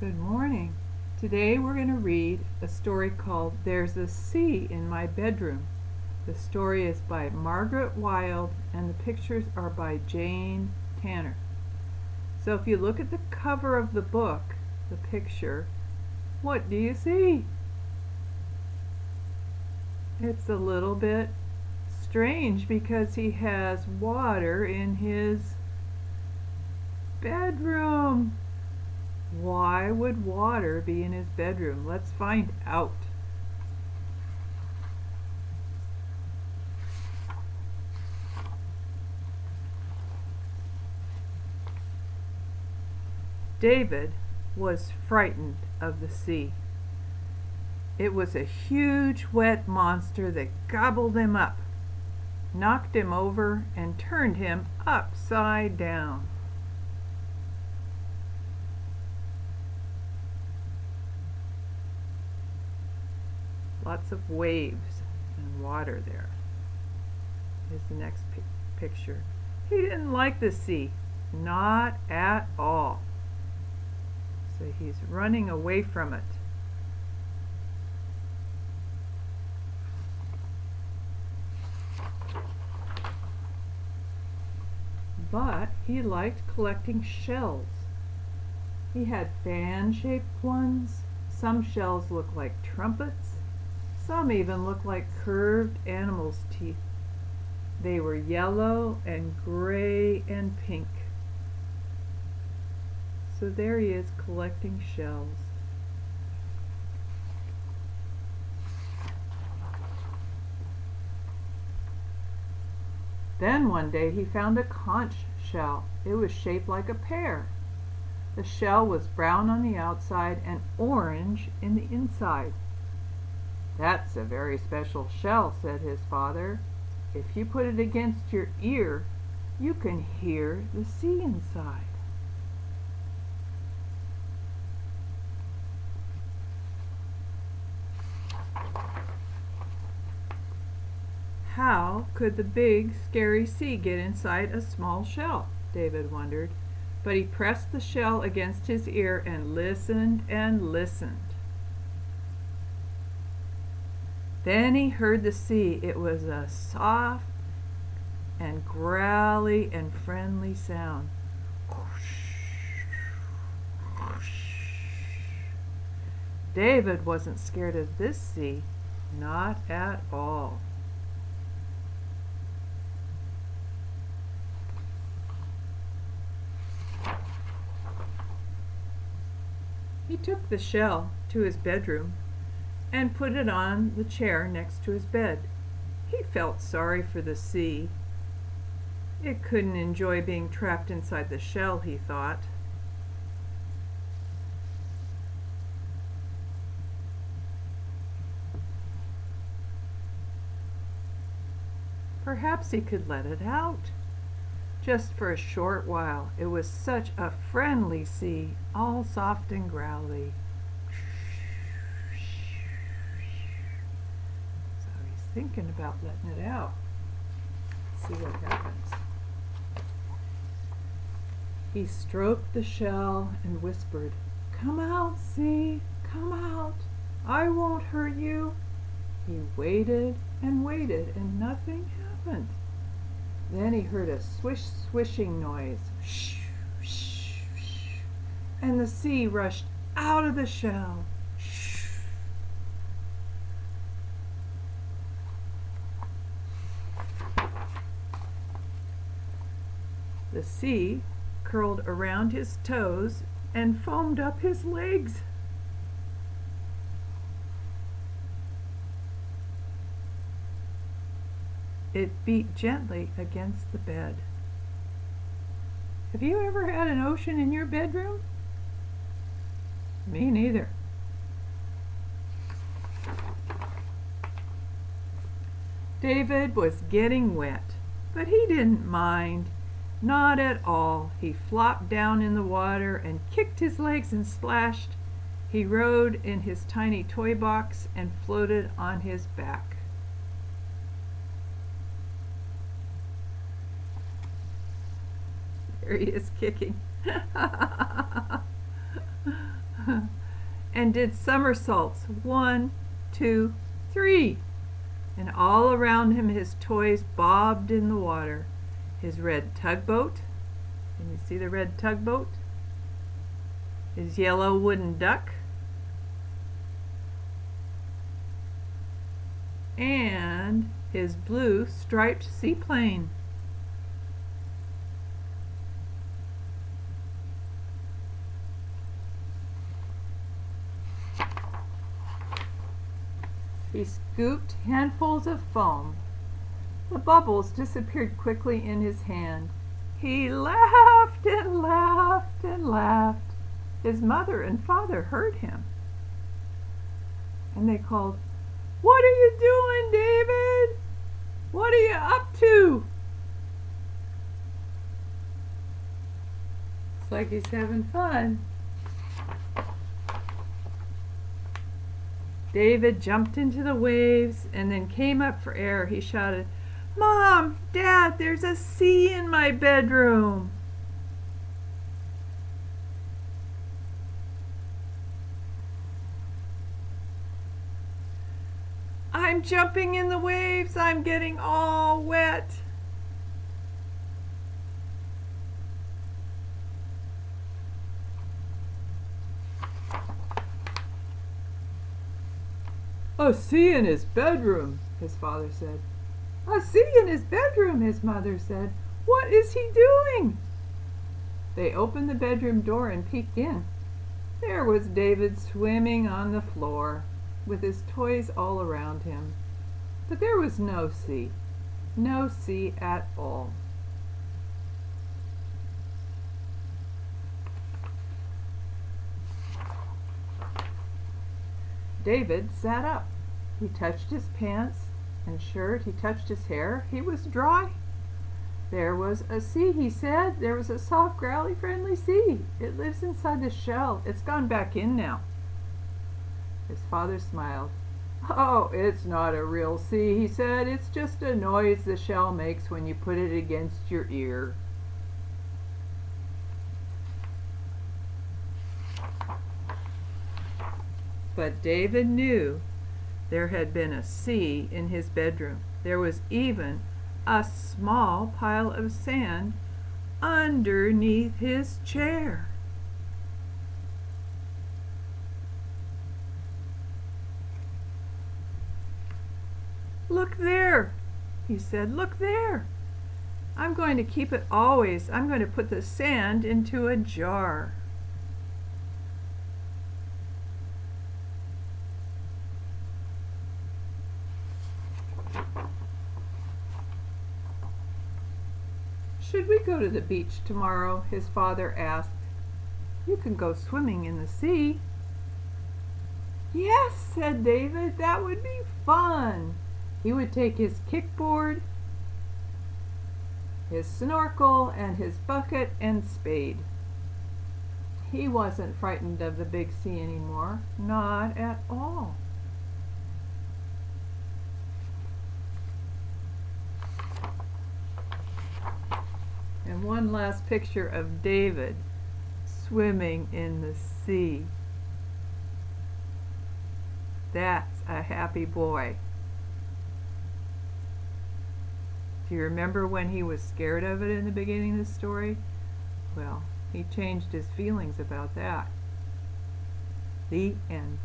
Good morning. Today we're going to read a story called There's a Sea in My Bedroom. The story is by Margaret Wild and the pictures are by Jane Tanner. So if you look at the cover of the book, the picture, what do you see? It's a little bit strange because he has water in his bedroom. Why would water be in his bedroom? Let's find out. David was frightened of the sea. It was a huge wet monster that gobbled him up, knocked him over, and turned him upside down. Lots of waves and water there. Here's the next picture. He didn't like the sea, not at all. So he's running away from it. But he liked collecting shells. He had fan-shaped ones. Some shells look like trumpets. Some even look like curved animals' teeth. They were yellow and gray and pink. So there he is collecting shells. Then one day he found a conch shell. It was shaped like a pear. The shell was brown on the outside and orange in the inside. "That's a very special shell," said his father. "If you put it against your ear, you can hear the sea inside." How could the big, scary sea get inside a small shell? David wondered. But he pressed the shell against his ear and listened and listened. Then he heard the sea. It was a soft and growly and friendly sound. David wasn't scared of this sea, not at all. He took the shell to his bedroom and put it on the chair next to his bed. He felt sorry for the sea. It couldn't enjoy being trapped inside the shell, he thought. Perhaps he could let it out. Just for a short while. It was such a friendly sea, all soft and growly. So he's thinking about letting it out. Let's see what happens. He stroked the shell and whispered, "Come out, sea, come out. I won't hurt you." He waited and waited and nothing happened. Then he heard a swish swishing noise, and the sea rushed out of the shell. The sea curled around his toes and foamed up his legs. It beat gently against the bed. Have you ever had an ocean in your bedroom? Me neither. David was getting wet, but he didn't mind. Not at all. He flopped down in the water and kicked his legs and splashed. He rode in his tiny toy box and floated on his back. There he is kicking. and did somersaults, 1, 2, 3. And all around him his toys bobbed in the water. His red tugboat, can you see the red tugboat? His yellow wooden duck, and his blue striped seaplane. He scooped handfuls of foam. The bubbles disappeared quickly in his hand. He laughed and laughed and laughed. His mother and father heard him. And they called, "What are you doing, David? What are you up to?" It's like he's having fun. David jumped into the waves and then came up for air. He shouted, "Mom, Dad, there's a sea in my bedroom." "I'm jumping in the waves. I'm getting all wet." "A sea in his bedroom," his father said. "A sea in his bedroom," his mother said. "What is he doing?" They opened the bedroom door and peeked in. There was David swimming on the floor, with his toys all around him. But there was no sea at all. David sat up. He touched his pants and shirt. He touched his hair. He was dry. There was a sea, he said. There was a soft, growly, friendly sea. It lives inside the shell. It's gone back in now. His father smiled. "Oh, it's not a real sea," he said. "It's just a noise the shell makes when you put it against your ear." But David knew there had been a sea in his bedroom. There was even a small pile of sand underneath his chair. "Look there," he said. "Look there. I'm going to keep it always. I'm going to put the sand into a jar." "Should we go to the beach tomorrow?" his father asked. "You can go swimming in the sea." "Yes," said David, "that would be fun." He would take his kickboard, his snorkel, and his bucket and spade. He wasn't frightened of the big sea anymore, not at all. And one last picture of David swimming in the sea. That's a happy boy. Do you remember when he was scared of it in the beginning of the story? Well, he changed his feelings about that. The end.